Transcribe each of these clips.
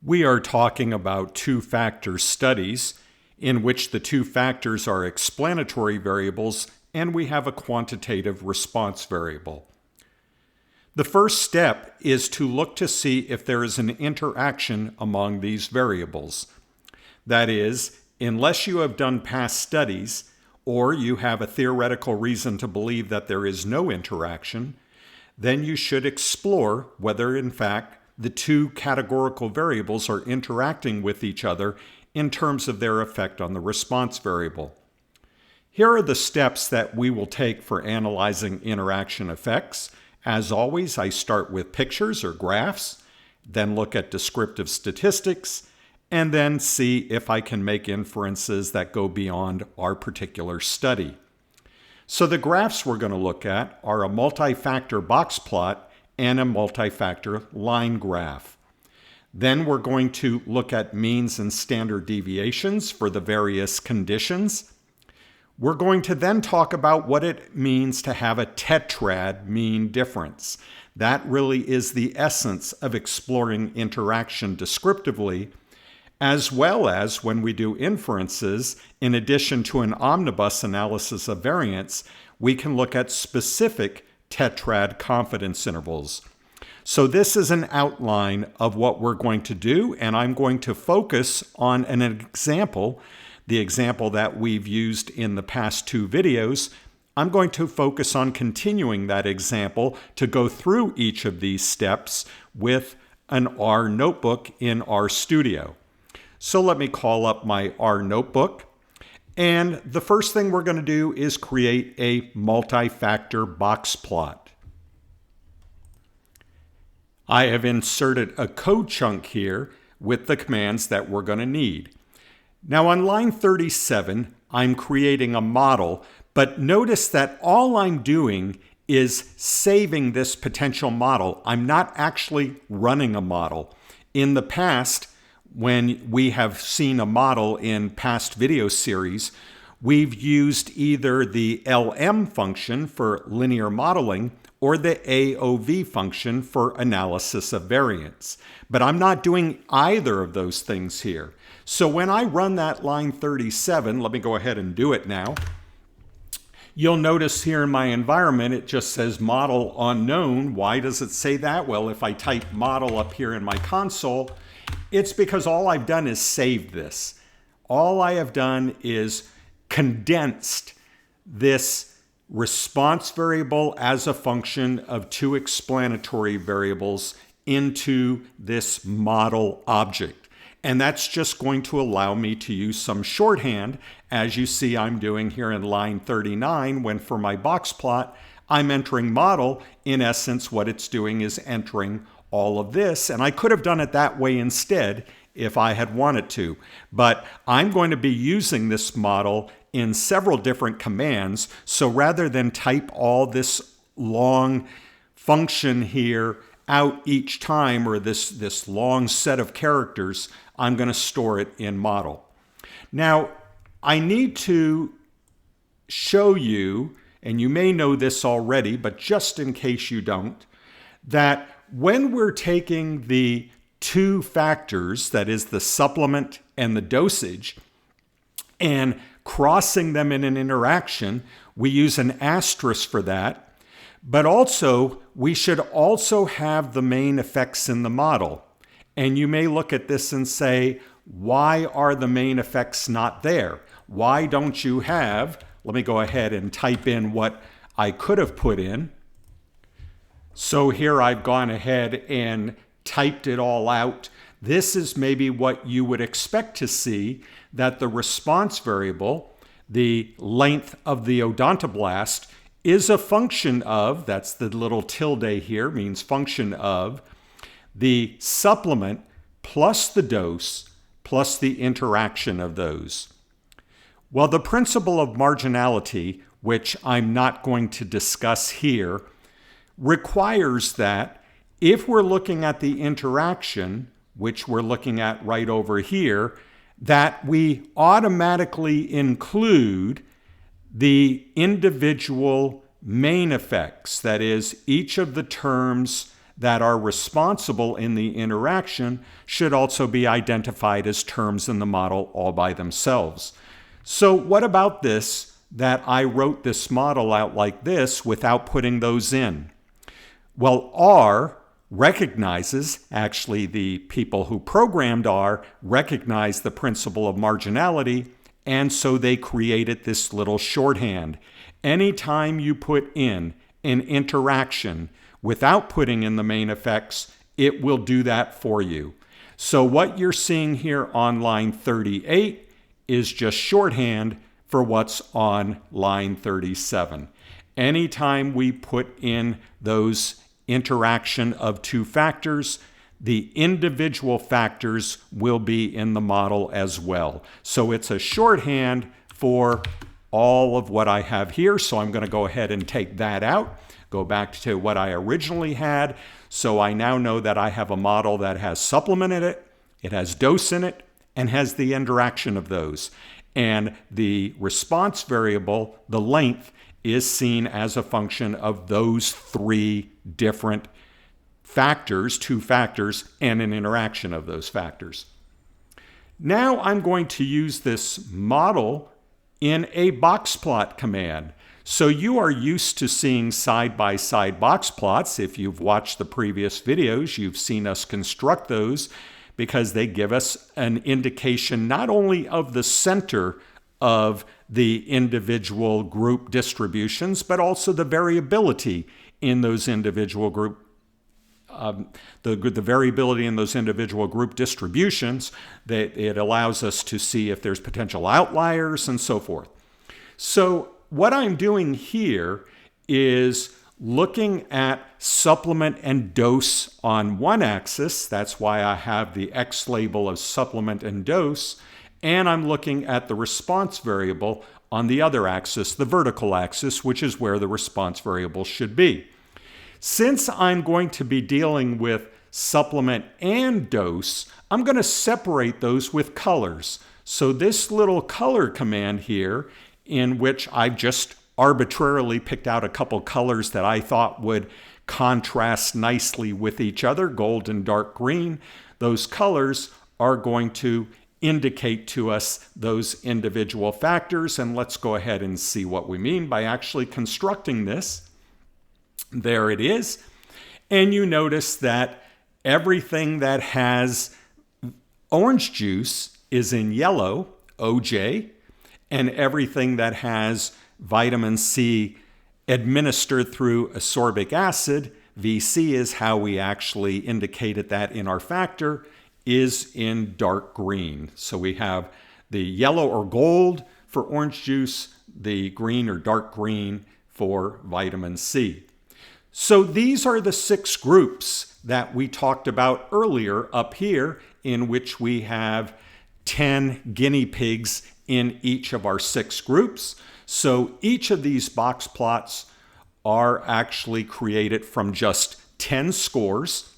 We are talking about two-factor studies in which the two factors are explanatory variables and we have a quantitative response variable. The first step is to look to see if there is an interaction among these variables. That is, unless you have done past studies or you have a theoretical reason to believe that there is no interaction, then you should explore whether in fact the two categorical variables are interacting with each other in terms of their effect on the response variable. Here are the steps that we will take for analyzing interaction effects. As always, I start with pictures or graphs, then look at descriptive statistics, and then see if I can make inferences that go beyond our particular study. So the graphs we're going to look at are a multi-factor box plot and a multi-factor line graph. Then we're going to look at means and standard deviations for the various conditions. We're going to then talk about what it means to have a tetrad mean difference. That really is the essence of exploring interaction descriptively, as well as when we do inferences, in addition to an omnibus analysis of variance, we can look at specific tetrad confidence intervals. So this is an outline of what we're going to do, and I'm going to focus on an example, the example that we've used in the past two videos. I'm going to focus on continuing that example to go through each of these steps with an R notebook in RStudio. So let me call up my R notebook. And the first thing we're going to do is create a multi-factor box plot. I have inserted a code chunk here with the commands that we're going to need. Now on line 37, I'm creating a model, but notice that all I'm doing is saving this potential model. I'm not actually running a model. In the past, when we have seen a model in past video series, we've used either the LM function for linear modeling or the AOV function for analysis of variance. But I'm not doing either of those things here. So when I run that line 37, let me go ahead and do it now. You'll notice here in my environment, it just says model unknown. Why does it say that? Well, if I type model up here in my console, it's because all I've done is saved this. All I have done is condensed this response variable as a function of two explanatory variables into this model object. And that's just going to allow me to use some shorthand, as you see I'm doing here in line 39, when for my box plot, I'm entering model. In essence, what it's doing is entering all of this, and I could have done it that way instead if I had wanted to. But I'm going to be using this model in several different commands, so rather than type all this long function here out each time, or this long set of characters, I'm going to store it in model. Now, I need to show you, and you may know this already, but just in case you don't, that when we're taking the two factors, that is the supplement and the dosage, and crossing them in an interaction, we use an asterisk for that. But also, we should also have the main effects in the model. And you may look at this and say, why are the main effects not there? Why don't you have, let me go ahead and type in what I could have put in. So here I've gone ahead and typed it all out. This is maybe what you would expect to see, that the response variable, the length of the odontoblast, is a function of, that's the little tilde here, means function of, the supplement plus the dose plus the interaction of those. Well, the principle of marginality, which I'm not going to discuss here, requires that if we're looking at the interaction, which we're looking at right over here, that we automatically include the individual main effects, that is, each of the terms that are responsible in the interaction should also be identified as terms in the model all by themselves. So what about this, that I wrote this model out like this without putting those in? Well, R recognizes, actually the people who programmed R recognize the principle of marginality, and so they created this little shorthand. Anytime you put in an interaction without putting in the main effects, it will do that for you. So what you're seeing here on line 38 is just shorthand for what's on line 37. Anytime we put in those interaction of two factors, the individual factors will be in the model as well. So it's a shorthand for all of what I have here. So I'm going to go ahead and take that out, go back to what I originally had. So I now know that I have a model that has supplement in it, it has dose in it, and has the interaction of those. And the response variable, the length, is seen as a function of those three different factors, two factors, and an interaction of those factors. Now I'm going to use this model in a box plot command. So you are used to seeing side-by-side box plots. If you've watched the previous videos, you've seen us construct those because they give us an indication not only of the center of the individual group distributions, but also the variability in those individual group the variability in those individual group distributions. That it allows us to see if there's potential outliers and so forth. So what I'm doing here is looking at supplement and dose on one axis. That's why I have the X label of supplement and dose. And I'm looking at the response variable on the other axis, the vertical axis, which is where the response variable should be. Since I'm going to be dealing with supplement and dose, I'm going to separate those with colors. So this little color command here, in which I've just arbitrarily picked out a couple colors that I thought would contrast nicely with each other, gold and dark green, those colors are going to indicate to us those individual factors. And let's go ahead and see what we mean by actually constructing this. There it is. And you notice that everything that has orange juice is in yellow, OJ, and everything that has vitamin C administered through ascorbic acid, VC is how we actually indicated that in our factor, is in dark green. So we have the yellow or gold for orange juice, the green or dark green for vitamin C. So these are the 6 groups that we talked about earlier up here, in which we have 10 guinea pigs in each of our 6 groups. So each of these box plots are actually created from just 10 scores.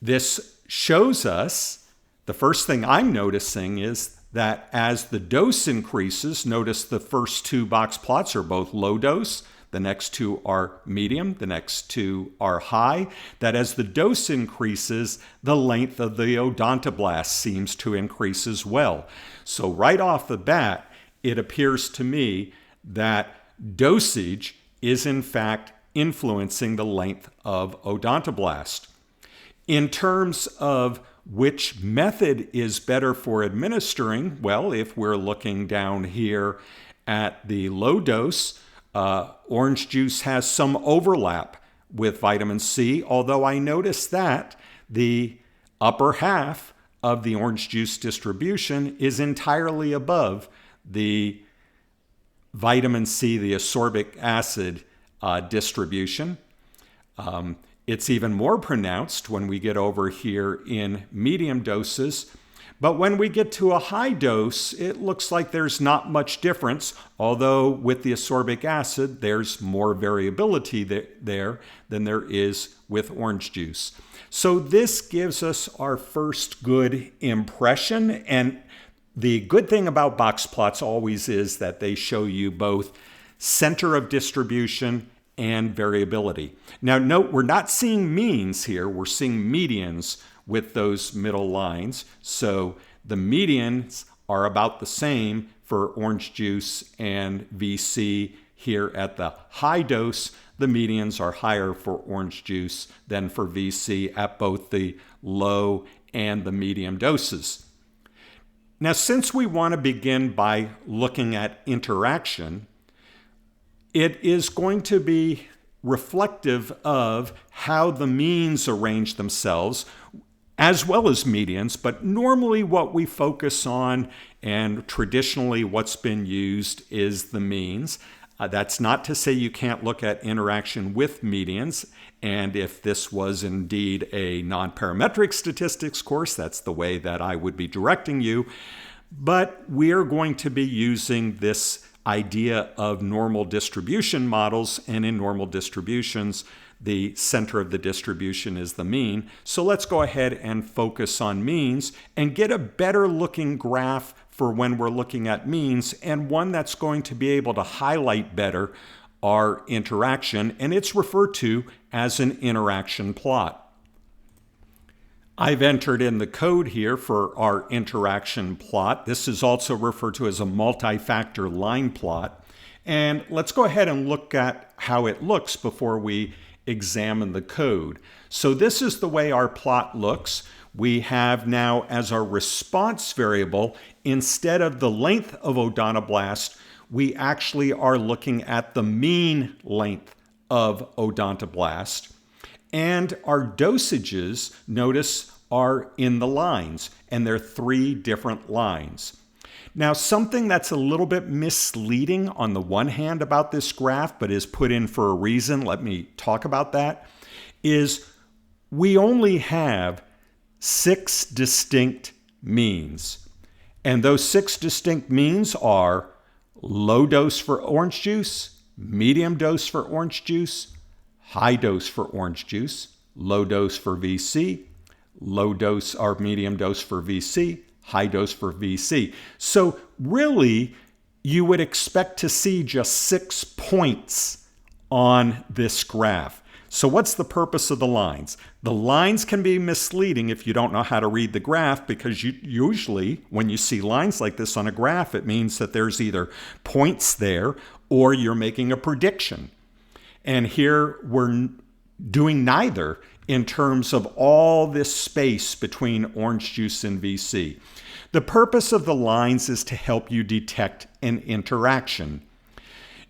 This shows us, the first thing I'm noticing is that as the dose increases, notice the first 2 box plots are both low dose, the next 2 are medium, the next 2 are high, that as the dose increases, the length of the odontoblast seems to increase as well. So right off the bat, it appears to me that dosage is in fact influencing the length of odontoblast. In terms of which method is better for administering, well, if we're looking down here at the low dose, orange juice has some overlap with vitamin C, although I notice that the upper half of the orange juice distribution is entirely above the vitamin C, the ascorbic acid distribution. It's even more pronounced when we get over here in medium doses. But when we get to a high dose, it looks like there's not much difference, although with the ascorbic acid, there's more variability there than there is with orange juice. So this gives us our first good impression. And the good thing about box plots always is that they show you both center of distribution and variability. Now note, we're not seeing means here, we're seeing medians with those middle lines. So the medians are about the same for orange juice and VC here at the high dose. The medians are higher for orange juice than for VC at both the low and the medium doses. Now, since we want to begin by looking at interaction, it is going to be reflective of how the means arrange themselves, as well as medians, but normally what we focus on and traditionally what's been used is the means. That's not to say you can't look at interaction with medians, and if this was indeed a non-parametric statistics course, that's the way that I would be directing you. But we're going to be using this idea of normal distribution models, and in normal distributions, the center of the distribution is the mean. So let's go ahead and focus on means and get a better looking graph for when we're looking at means, and one that's going to be able to highlight better our interaction, and it's referred to as an interaction plot. I've entered in the code here for our interaction plot. This is also referred to as a multi-factor line plot. And let's go ahead and look at how it looks before we examine the code. So this is the way our plot looks. We have now as our response variable, instead of the length of odontoblast, we actually are looking at the mean length of odontoblast. And our dosages, notice, are in the lines, and they're 3 different lines. Now, something that's a little bit misleading on the one hand about this graph, but is put in for a reason, let me talk about that, is we only have 6 distinct means. And those 6 distinct means are low dose for orange juice, medium dose for orange juice, high dose for orange juice, low dose for VC, low dose or medium dose for VC, high dose for VC. So really, you would expect to see just 6 points on this graph. So what's the purpose of the lines? The lines can be misleading if you don't know how to read the graph, because usually when you see lines like this on a graph, it means that there's either points there or you're making a prediction. And here we're doing neither in terms of all this space between orange juice and VC. The purpose of the lines is to help you detect an interaction.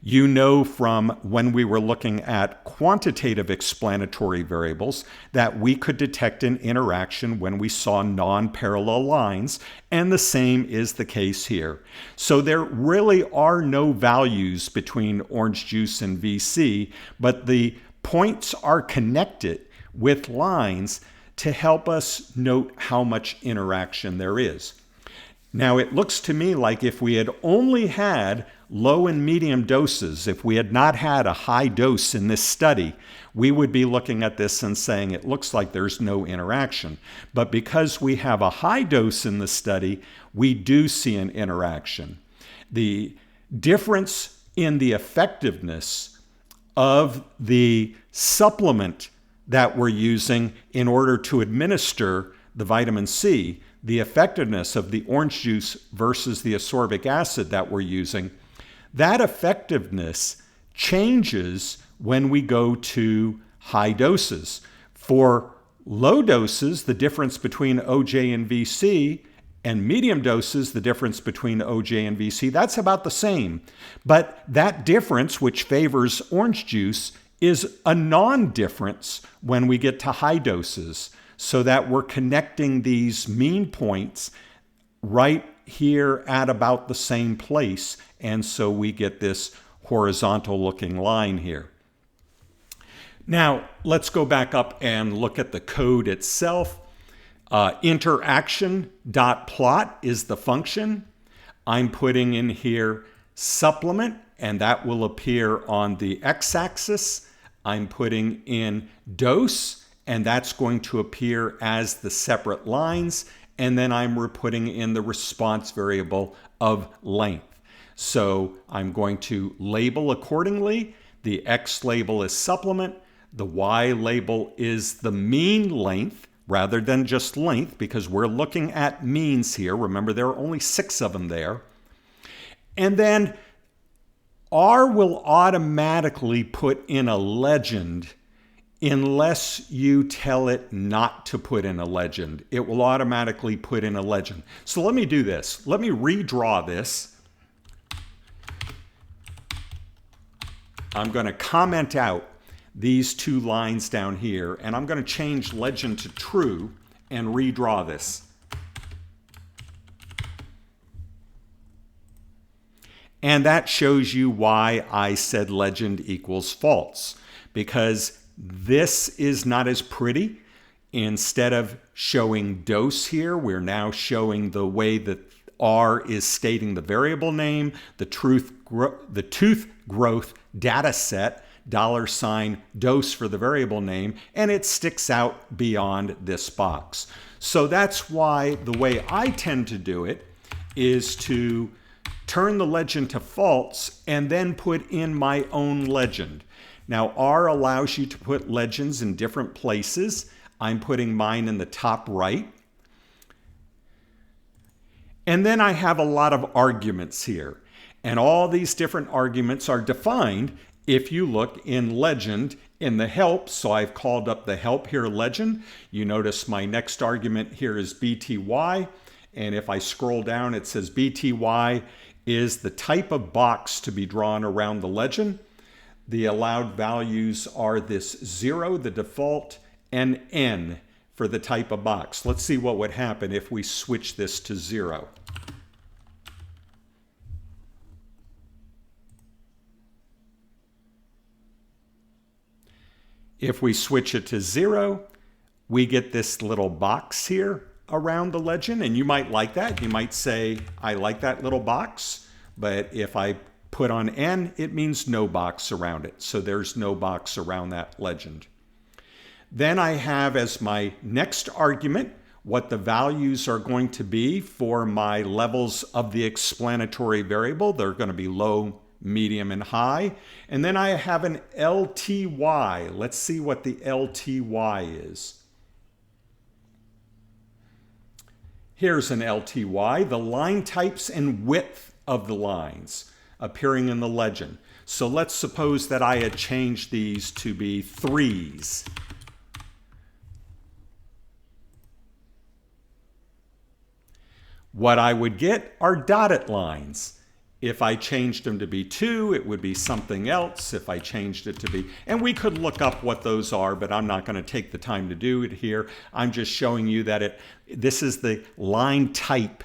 You know from when we were looking at quantitative explanatory variables that we could detect an interaction when we saw non-parallel lines, and the same is the case here. So there really are no values between orange juice and VC, but the points are connected with lines to help us note how much interaction there is. Now, it looks to me like if we had only had low and medium doses, if we had not had a high dose in this study, we would be looking at this and saying it looks like there's no interaction. But because we have a high dose in the study, we do see an interaction. The difference in the effectiveness of the supplement that we're using in order to administer the vitamin C, the effectiveness of the orange juice versus the ascorbic acid that we're using, that effectiveness changes when we go to high doses. For low doses, the difference between OJ and VC, and medium doses, the difference between OJ and VC, that's about the same. But that difference, which favors orange juice, is a non-difference when we get to high doses, so that we're connecting these mean points right here at about the same place, and so we get this horizontal looking line here. Now, let's go back up and look at the code itself. Interaction.plot is the function. I'm putting in here supplement, and that will appear on the x-axis. I'm putting in dose, and that's going to appear as the separate lines. And then I'm putting in the response variable of length. So I'm going to label accordingly. The X label is supplement. The Y label is the mean length rather than just length, because we're looking at means here. Remember, there are only 6 of them there. And then R will automatically put in a legend unless you tell it not to put in a legend. It will automatically put in a legend. So let me do this. Let me redraw this. I'm going to comment out these 2 lines down here, and I'm going to change legend to true and redraw this. And that shows you why I said legend equals false, because this is not as pretty. Instead of showing dose here, we're now showing the way that R is stating the variable name, the tooth growth data set, $dose for the variable name, and it sticks out beyond this box. So that's why the way I tend to do it is to turn the legend to false and then put in my own legend. Now, R allows you to put legends in different places. I'm putting mine in the top right. And then I have a lot of arguments here. And all these different arguments are defined if you look in legend in the help. So I've called up the help here legend. You notice my next argument here is BTY. And if I scroll down, it says BTY is the type of box to be drawn around the legend. The allowed values are this 0, the default, and N for the type of box. Let's see what would happen if we switch this to 0. If we switch it to 0, we get this little box here around the legend, and you might like that. You might say, I like that little box, but if I put on N, it means no box around it. So there's no box around that legend. Then I have as my next argument what the values are going to be for my levels of the explanatory variable. They're going to be low, medium, and high. And then I have an LTY. Let's see what the LTY is. Here's an LTY, the line types and width of the lines appearing in the legend. So let's suppose that I had changed these to be 3s. What I would get are dotted lines. If I changed them to be 2, it would be something else. If I changed it to be, and we could look up what those are, but I'm not going to take the time to do it here. I'm just showing you that this is the line type,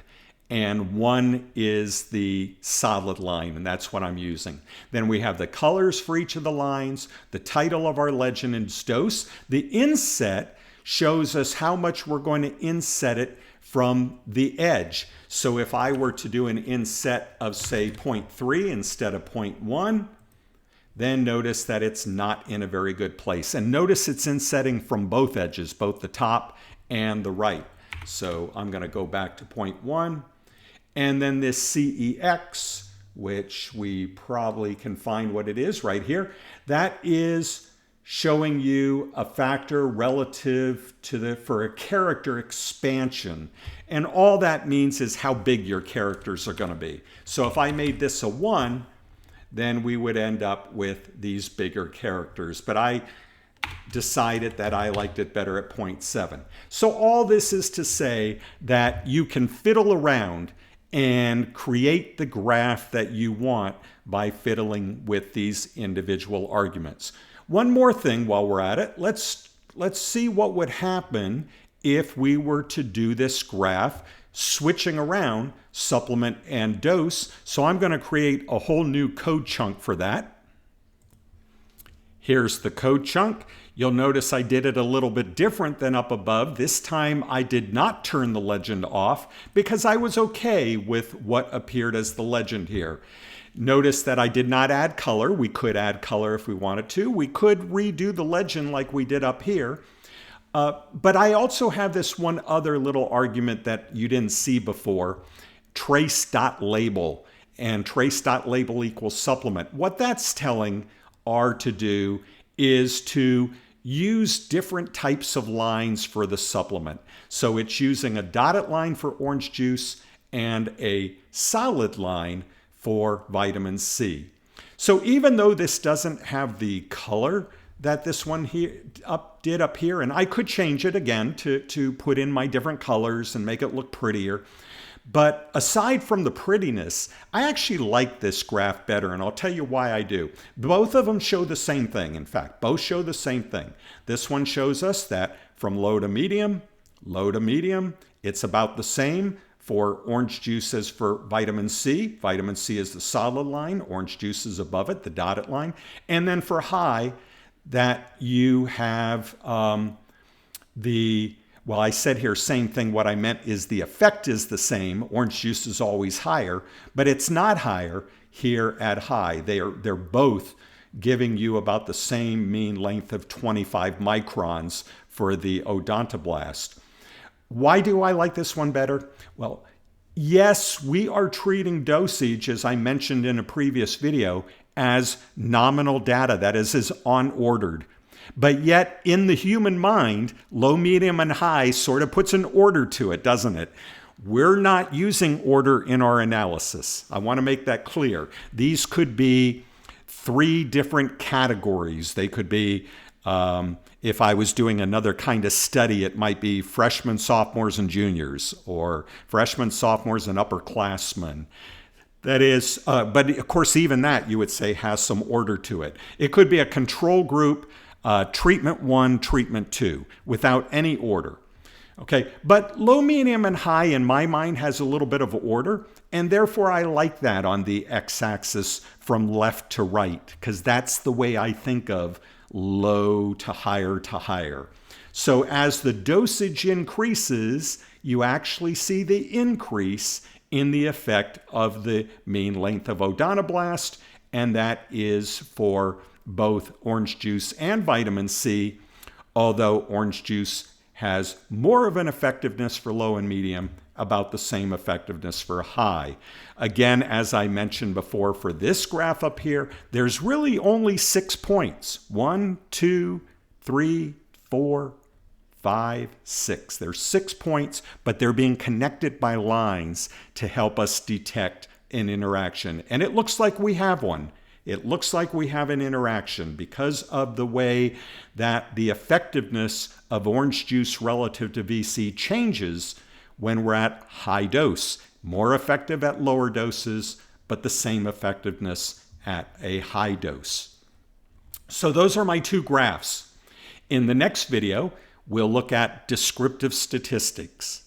and 1 is the solid line, and that's what I'm using. Then we have the colors for each of the lines, the title of our legend is dose. The inset shows us how much we're going to inset it from the edge. So if I were to do an inset of, say, 0.3 instead of 0.1, then notice that it's not in a very good place. And notice it's insetting from both edges, both the top and the right. So I'm going to go back to 0.1. And then this CEX, which we probably can find what it is right here, that is showing you a factor relative to for a character expansion. And all that means is how big your characters are going to be. So if I made this a 1, then we would end up with these bigger characters. But I decided that I liked it better at 0.7. So all this is to say that you can fiddle around and create the graph that you want by fiddling with these individual arguments. One more thing while we're at it, let's see what would happen if we were to do this graph switching around supplement and dose. So I'm going to create a whole new code chunk for that. Here's the code chunk. You'll notice I did it a little bit different than up above. This time I did not turn the legend off because I was okay with what appeared as the legend here. Notice that I did not add color. We could add color if we wanted to. We could redo the legend like we did up here. But I also have this one other little argument that you didn't see before, trace.label, and trace.label equals supplement. What that's telling are to do is to use different types of lines for the supplement. So it's using a dotted line for orange juice and a solid line for vitamin C. So even though this doesn't have the color that this one here did up here, and I could change it again to put in my different colors and make it look prettier. But aside from the prettiness, I actually like this graph better, and I'll tell you why I do. Both of them show the same thing. In fact, both show the same thing. This one shows us that from low to medium, it's about the same for orange juice as for vitamin C. Vitamin C is the solid line, orange juice is above it, the dotted line. And then for high, that you have well, I said here, same thing. What I meant is the effect is the same. Orange juice is always higher, but it's not higher here at high. They're both giving you about the same mean length of 25 microns for the odontoblast. Why do I like this one better? Well, yes, we are treating dosage, as I mentioned in a previous video, as nominal data, that is unordered. But yet, in the human mind, low, medium, and high sort of puts an order to it, doesn't it? We're not using order in our analysis. I want to make that clear. These could be 3 different categories. They could be, if I was doing another kind of study, it might be freshmen, sophomores, and juniors, or freshmen, sophomores, and upperclassmen. That is, but of course, even that, you would say, has some order to it. It could be a control group, treatment 1, treatment 2, without any order. Okay, but low, medium, and high in my mind has a little bit of order, and therefore I like that on the x-axis from left to right, because that's the way I think of low to higher to higher. So as the dosage increases, you actually see the increase in the effect of the mean length of odontoblast, and that is for both orange juice and vitamin C, although orange juice has more of an effectiveness for low and medium, about the same effectiveness for high. Again, as I mentioned before, for this graph up here, there's really only 6 points. 1, 2, 3, 4, 5, 6. There's 6 points, but they're being connected by lines to help us detect an interaction. And it looks like we have one. It looks like we have an interaction because of the way that the effectiveness of orange juice relative to VC changes when we're at high dose. More effective at lower doses, but the same effectiveness at a high dose. So those are my 2 graphs. In the next video, we'll look at descriptive statistics.